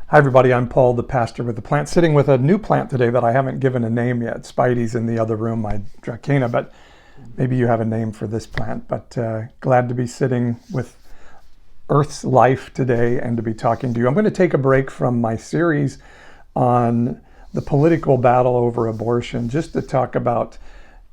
Hi everybody, I'm Paul, the pastor with the plant, sitting with a new plant today that I haven't given a name yet. Spidey's in the other room, my Dracaena, but maybe you have a name for this plant. But glad to be sitting with Earth's life today and to be talking to you. I'm going to take a break from my series on the political battle over abortion just to talk about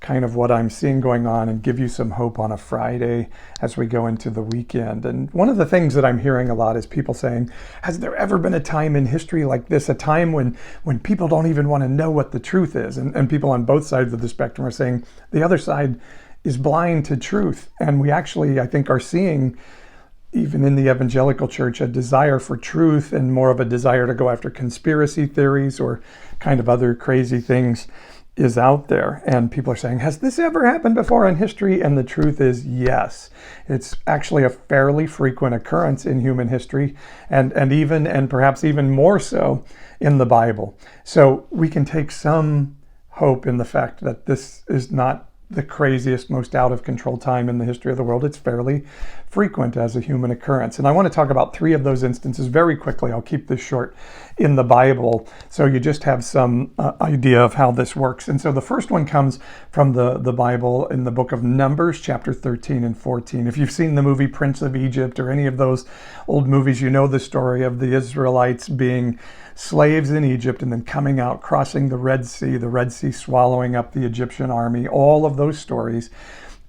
kind of what I'm seeing going on and give you some hope on a Friday as we go into the weekend. And one of the things that I'm hearing a lot is people saying, has there ever been a time in history like this, a time when people don't even want to know what the truth is? And people on both sides of the spectrum are saying the other side is blind to truth. And we actually, I think, are seeing, even in the evangelical church, a desire for truth and more of a desire to go after conspiracy theories or kind of other crazy things is out there. And people are saying, has this ever happened before in history? And the truth is yes. It's actually a fairly frequent occurrence in human history and perhaps even more so in the Bible. So we can take some hope in the fact that this is not the craziest, most out of control time in the history of the world. It's fairly frequent as a human occurrence. And I want to talk about three of those instances very quickly. I'll keep this short in the Bible so you just have some idea of how this works. And so the first one comes from the Bible in the book of Numbers, chapter 13 and 14. If you've seen the movie Prince of Egypt or any of those old movies, you know the story of the Israelites being slaves in Egypt and then coming out, crossing the Red Sea swallowing up the Egyptian army, all of those stories.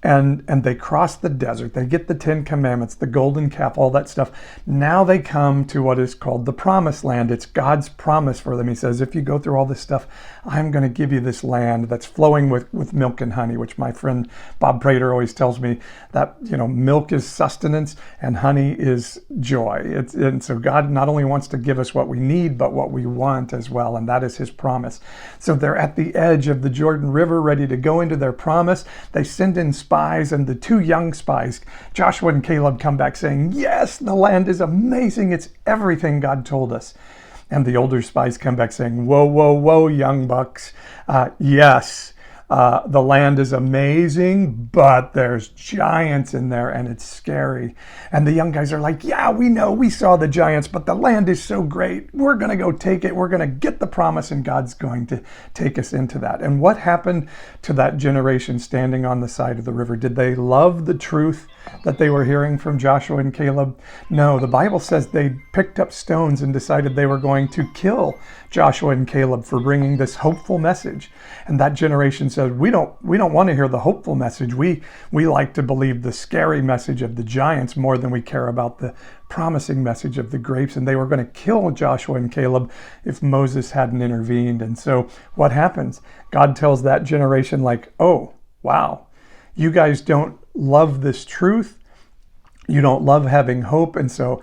And they cross the desert. They get the 10 Commandments, the golden calf, all that stuff. Now they come to what is called the Promised Land. It's God's promise for them. He says, if you go through all this stuff, I'm going to give you this land that's flowing with milk and honey, which my friend Bob Prater always tells me that, milk is sustenance and honey is joy. And so God not only wants to give us what we need, but what we want as well. And that is his promise. So they're at the edge of the Jordan River, ready to go into their promise. They send in spies, and the two young spies, Joshua and Caleb, come back saying, yes, the land is amazing. It's everything God told us. And the older spies come back saying, whoa, whoa, whoa, young bucks. Yes, the land is amazing, but there's giants in there and it's scary. And the young guys are like, yeah, we know, we saw the giants, but the land is so great. We're going to go take it. We're going to get the promise, and God's going to take us into that. And what happened to that generation standing on the side of the river? Did they love the truth that they were hearing from Joshua and Caleb? No, the Bible says they picked up stones and decided they were going to kill Joshua and Caleb for bringing this hopeful message. And that generation said, we don't want to hear the hopeful message. We like to believe the scary message of the giants more than we care about the promising message of the grapes. And they were going to kill Joshua and Caleb if Moses hadn't intervened. And so what happens? God tells that generation, like, oh, wow, you guys don't love this truth. You don't love having hope. And so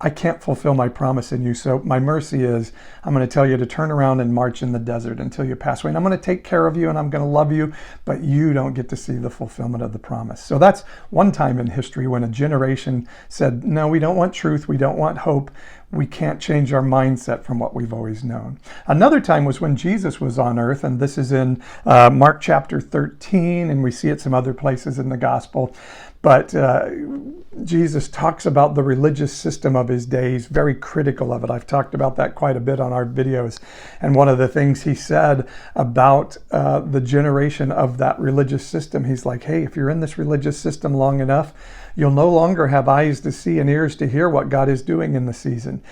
I can't fulfill my promise in you. So my mercy is, I'm going to tell you to turn around and march in the desert until you pass away. And I'm going to take care of you and I'm going to love you, but you don't get to see the fulfillment of the promise. So that's one time in history when a generation said, no, we don't want truth. We don't want hope. We can't change our mindset from what we've always known. Another time was when Jesus was on earth, and this is in Mark chapter 13, and we see it some other places in the gospel. But Jesus talks about the religious system of his day. He's very critical of it. I've talked about that quite a bit on our videos. And one of the things he said about the generation of that religious system, he's like, hey, if you're in this religious system long enough, you'll no longer have eyes to see and ears to hear what God is doing in the season.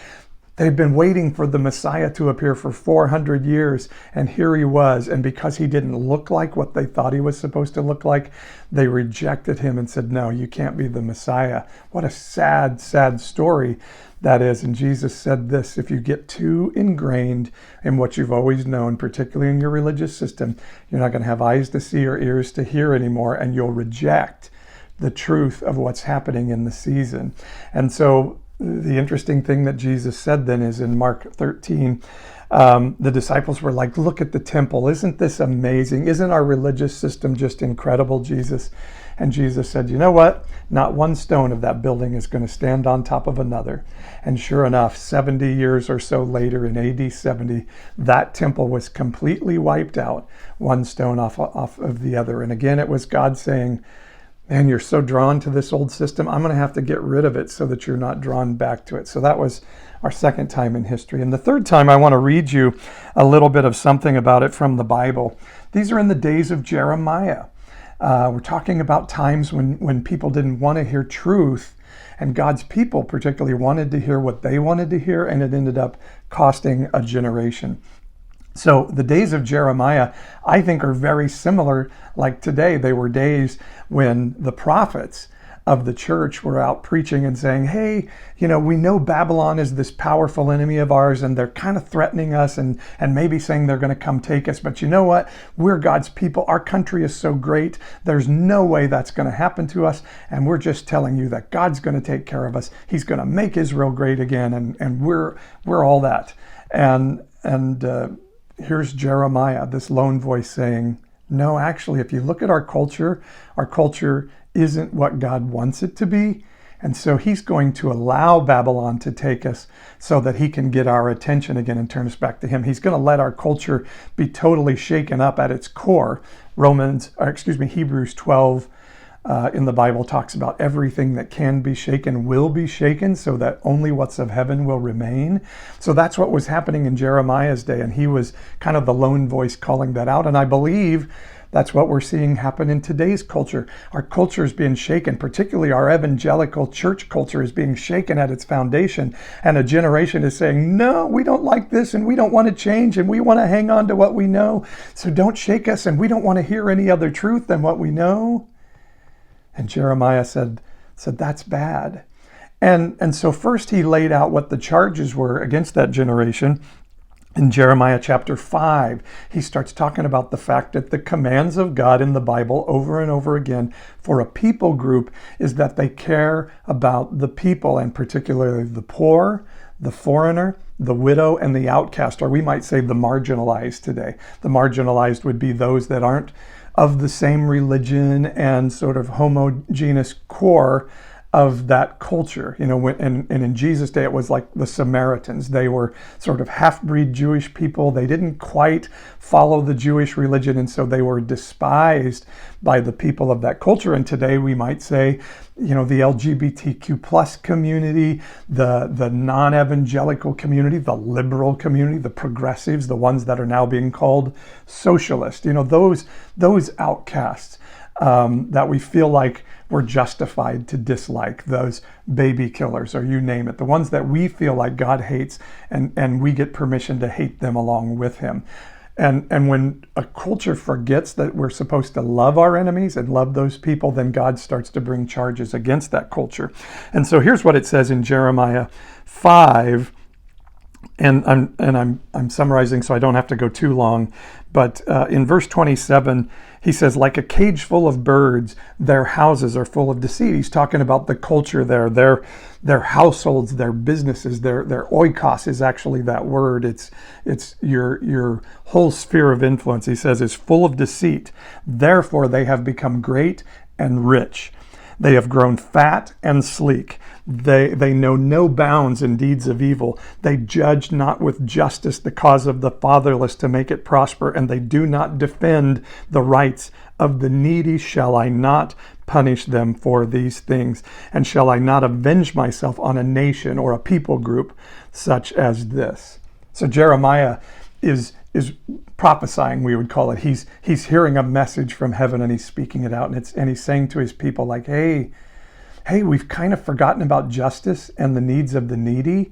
They've been waiting for the Messiah to appear for 400 years, and here he was. And because he didn't look like what they thought he was supposed to look like, they rejected him and said, no, you can't be the Messiah. What a sad, sad story that is. And Jesus said this, if you get too ingrained in what you've always known, particularly in your religious system, you're not going to have eyes to see or ears to hear anymore, and you'll reject the truth of what's happening in the season. And so the interesting thing that Jesus said then is in Mark 13, the disciples were like, look at the temple. Isn't this amazing? Isn't our religious system just incredible, Jesus? And Jesus said, you know what? Not one stone of that building is going to stand on top of another. And sure enough, 70 years or so later in AD 70, that temple was completely wiped out, one stone off of the other. And again, it was God saying, man, you're so drawn to this old system, I'm going to have to get rid of it so that you're not drawn back to it. So that was our second time in history. And the third time, I want to read you a little bit of something about it from the Bible. These are in the days of Jeremiah. We're talking about times when people didn't want to hear truth, and God's people particularly wanted to hear what they wanted to hear, and it ended up costing a generation. So the days of Jeremiah, I think, are very similar like today. They were days when the prophets of the church were out preaching and saying, hey, we know Babylon is this powerful enemy of ours, and they're kind of threatening us and maybe saying they're going to come take us. But you know what? We're God's people. Our country is so great. There's no way that's going to happen to us. And we're just telling you that God's going to take care of us. He's going to make Israel great again. And we're all that. And here's Jeremiah, this lone voice saying, no, actually, if you look at our culture isn't what God wants it to be. And so he's going to allow Babylon to take us so that he can get our attention again and turn us back to him. He's going to let our culture be totally shaken up at its core. Hebrews 12 in the Bible talks about everything that can be shaken will be shaken, so that only what's of heaven will remain. So that's what was happening in Jeremiah's day, and he was kind of the lone voice calling that out. And I believe that's what we're seeing happen in today's culture. Our culture is being shaken, particularly our evangelical church culture is being shaken at its foundation. And a generation is saying, no, we don't like this, and we don't want to change, and we want to hang on to what we know. So don't shake us, and we don't want to hear any other truth than what we know. And Jeremiah said that's bad. And so first he laid out what the charges were against that generation. In Jeremiah chapter 5, he starts talking about the fact that the commands of God in the Bible over and over again for a people group is that they care about the people, and particularly the poor, the foreigner, the widow, and the outcast, or we might say the marginalized today. The marginalized would be those that aren't of the same religion and sort of homogeneous core of that culture. And in Jesus' day, it was like the Samaritans. They were sort of half-breed Jewish people. They didn't quite follow the Jewish religion, and so they were despised by the people of that culture. And today we might say, the LGBTQ plus community, the non-evangelical community, the liberal community, the progressives, the ones that are now being called socialist, those outcasts that we feel like we're justified to dislike, those baby killers, or you name it, the ones that we feel like God hates, and we get permission to hate them along with him. And when a culture forgets that we're supposed to love our enemies and love those people, then God starts to bring charges against that culture. And so here's what it says in Jeremiah 5, and I'm summarizing so I don't have to go too long, but in verse 27, he says, like a cage full of birds, their houses are full of deceit. He's talking about the culture there, their households, their businesses, their oikos is actually that word. It's your whole sphere of influence, he says, is full of deceit. Therefore, they have become great and rich. They have grown fat and sleek. They know no bounds in deeds of evil. They judge not with justice the cause of the fatherless to make it prosper, and they do not defend the rights of the needy. Shall I not punish them for these things? And shall I not avenge myself on a nation or a people group such as this? So Jeremiah is prophesying, we would call it. He's hearing a message from heaven, and he's speaking it out, and he's saying to his people, like, hey, we've kind of forgotten about justice and the needs of the needy.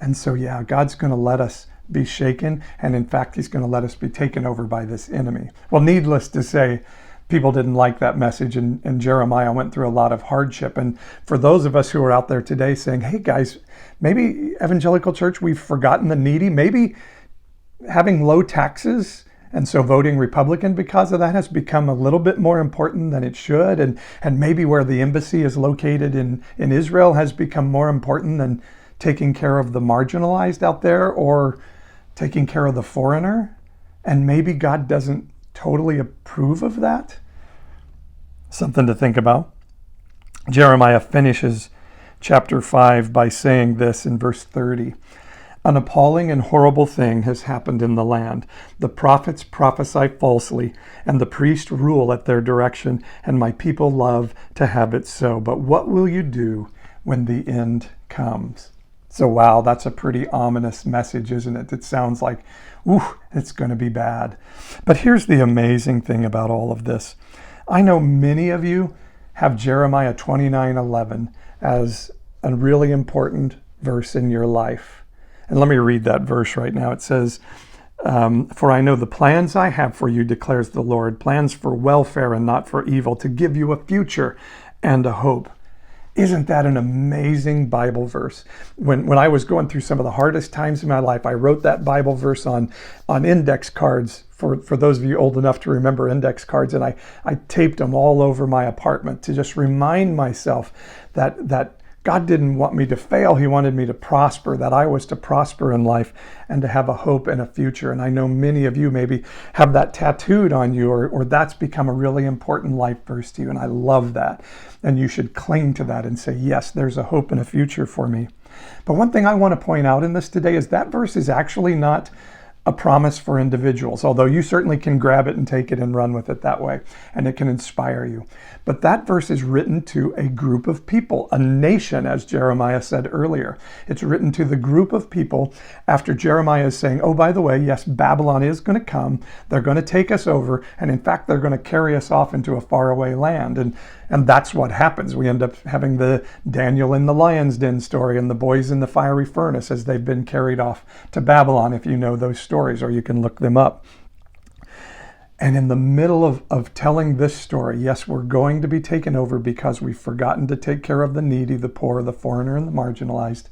And so, yeah, God's going to let us be shaken. And in fact, he's going to let us be taken over by this enemy. Well, needless to say, people didn't like that message, and Jeremiah went through a lot of hardship. And for those of us who are out there today saying, hey guys, maybe evangelical church, we've forgotten the needy, maybe having low taxes, and so voting Republican because of that has become a little bit more important than it should. And maybe where the embassy is located in Israel has become more important than taking care of the marginalized out there or taking care of the foreigner. And maybe God doesn't totally approve of that. Something to think about. Jeremiah finishes chapter 5 by saying this in verse 30. An appalling and horrible thing has happened in the land. The prophets prophesy falsely, and the priests rule at their direction, and my people love to have it so. But what will you do when the end comes? So, wow, that's a pretty ominous message, isn't it? It sounds like, ooh, it's going to be bad. But here's the amazing thing about all of this. I know many of you have Jeremiah 29:11 as a really important verse in your life. And let me read that verse right now. It says, for I know the plans I have for you, declares the Lord, plans for welfare and not for evil, to give you a future and a hope. Isn't that an amazing Bible verse? When I was going through some of the hardest times in my life, I wrote that Bible verse on index cards, for those of you old enough to remember index cards, and I taped them all over my apartment to just remind myself that God didn't want me to fail. He wanted me to prosper, that I was to prosper in life and to have a hope and a future. And I know many of you maybe have that tattooed on you, or that's become a really important life verse to you. And I love that. And you should cling to that and say, yes, there's a hope and a future for me. But one thing I want to point out in this today is that verse is actually not a promise for individuals, although you certainly can grab it and take it and run with it that way, and it can inspire you. But that verse is written to a group of people, a nation, as Jeremiah said earlier. It's written to the group of people after Jeremiah is saying, oh, by the way, yes, Babylon is going to come. They're going to take us over. And in fact, they're going to carry us off into a faraway land. And that's what happens. We end up having the Daniel in the lion's den story and the boys in the fiery furnace as they've been carried off to Babylon, if you know those stories, or you can look them up. And in the middle of telling this story, yes, we're going to be taken over because we've forgotten to take care of the needy, the poor, the foreigner, and the marginalized.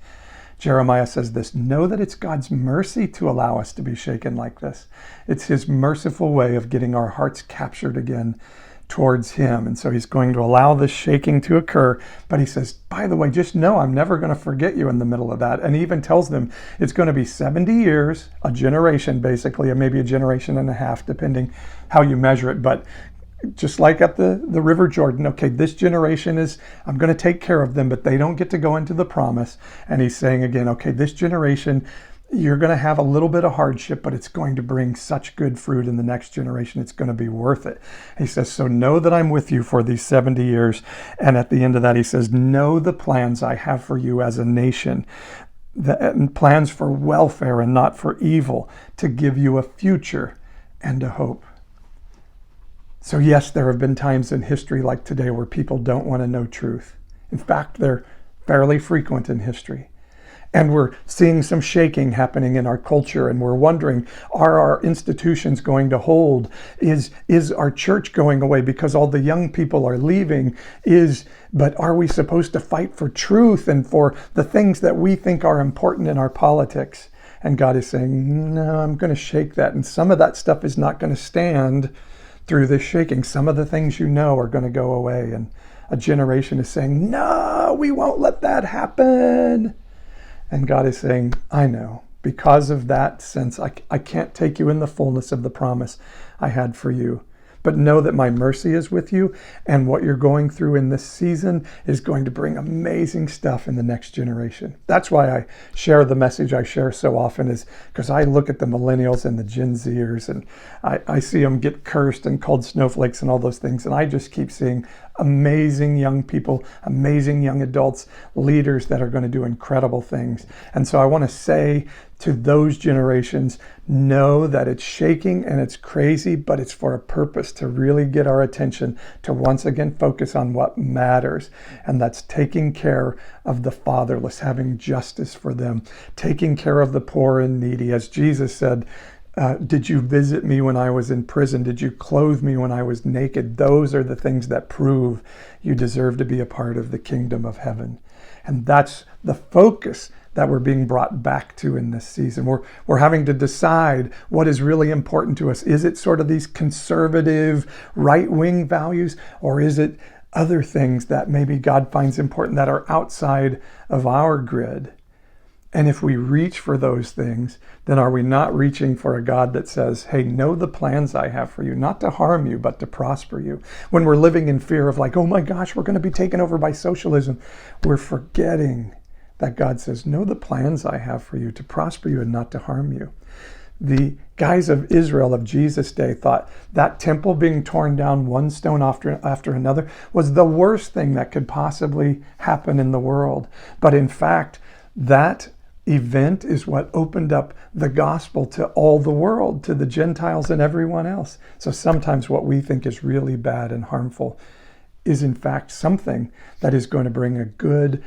Jeremiah says this, know that it's God's mercy to allow us to be shaken like this. It's his merciful way of getting our hearts captured again towards him. And so he's going to allow this shaking to occur. But he says, by the way, just know I'm never going to forget you in the middle of that. And he even tells them it's going to be 70 years, a generation basically, or maybe a generation and a half, depending how you measure it. But just like at the River Jordan, okay, this generation I'm going to take care of them, but they don't get to go into the promise. And he's saying again, okay, this generation, you're going to have a little bit of hardship, but it's going to bring such good fruit in the next generation. It's going to be worth it. He says, so know that I'm with you for these 70 years. And at the end of that, he says, know the plans I have for you as a nation, the plans for welfare and not for evil, to give you a future and a hope. So yes, there have been times in history like today where people don't want to know truth. In fact, they're fairly frequent in history. And we're seeing some shaking happening in our culture, and we're wondering, are our institutions going to hold? Is our church going away because all the young people are leaving? But are we supposed to fight for truth and for the things that we think are important in our politics? And God is saying, no, I'm going to shake that. And some of that stuff is not going to stand through this shaking. Some of the things you know are going to go away. And a generation is saying, no, we won't let that happen. And God is saying, I know, because of that sense, I can't take you in the fullness of the promise I had for you. But know that my mercy is with you, and what you're going through in this season is going to bring amazing stuff in the next generation. That's why I share the message I share so often, is because I look at the millennials and the Gen Zers, and I see them get cursed and called snowflakes and all those things. And I just keep seeing amazing young people, amazing young adults, leaders that are going to do incredible things. And so I want to say to those generations, know that it's shaking and it's crazy, but it's for a purpose, to really get our attention, to once again focus on what matters. And that's taking care of the fatherless, having justice for them, taking care of the poor and needy. As Jesus said, did you visit me when I was in prison? Did you clothe me when I was naked? Those are the things that prove you deserve to be a part of the kingdom of heaven. And that's the focus that we're being brought back to in this season. We're having to decide what is really important to us. Is it sort of these conservative right-wing values, or is it other things that maybe God finds important that are outside of our grid? And if we reach for those things, then are we not reaching for a God that says, hey, know the plans I have for you, not to harm you, but to prosper you? When we're living in fear of like, oh my gosh, we're going to be taken over by socialism, we're forgetting that God says, know the plans I have for you, to prosper you and not to harm you. The guys of Israel of Jesus' day thought that temple being torn down one stone after another was the worst thing that could possibly happen in the world. But in fact, That event is what opened up the gospel to all the world, to the Gentiles and everyone else. So sometimes what we think is really bad and harmful is in fact something that is going to bring a good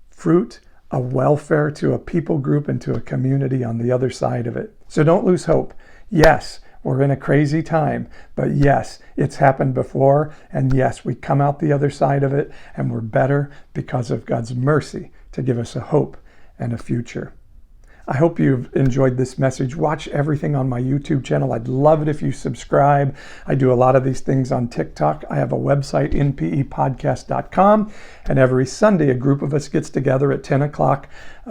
fruit, a welfare to a people group and to a community on the other side of it. So don't lose hope. Yes, we're in a crazy time, but yes, it's happened before, and yes, we come out the other side of it, and we're better because of God's mercy to give us a hope and a future. I hope you've enjoyed this message. Watch everything on my YouTube channel. I'd love it if you subscribe. I do a lot of these things on TikTok. I have a website, npepodcast.com, and every Sunday a group of us gets together at 10 o'clock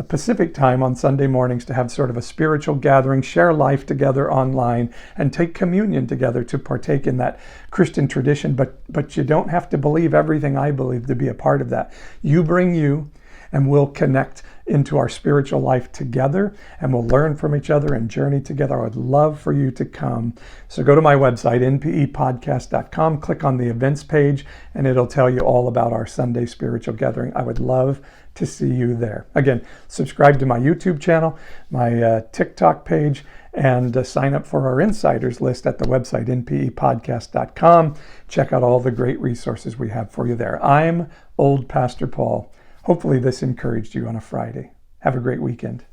Pacific time on Sunday mornings to have sort of a spiritual gathering, share life together online, and take communion together to partake in that Christian tradition. But you don't have to believe everything I believe to be a part of that. You bring you, and we'll connect into our spiritual life together, and we'll learn from each other and journey together. I would love for you to come. So go to my website, npepodcast.com, click on the events page, and it'll tell you all about our Sunday spiritual gathering. I would love to see you there. Again, subscribe to my YouTube channel, my TikTok page, and sign up for our insiders list at the website, npepodcast.com. Check out all the great resources we have for you there. I'm Old Pastor Paul. Hopefully this encouraged you on a Friday. Have a great weekend.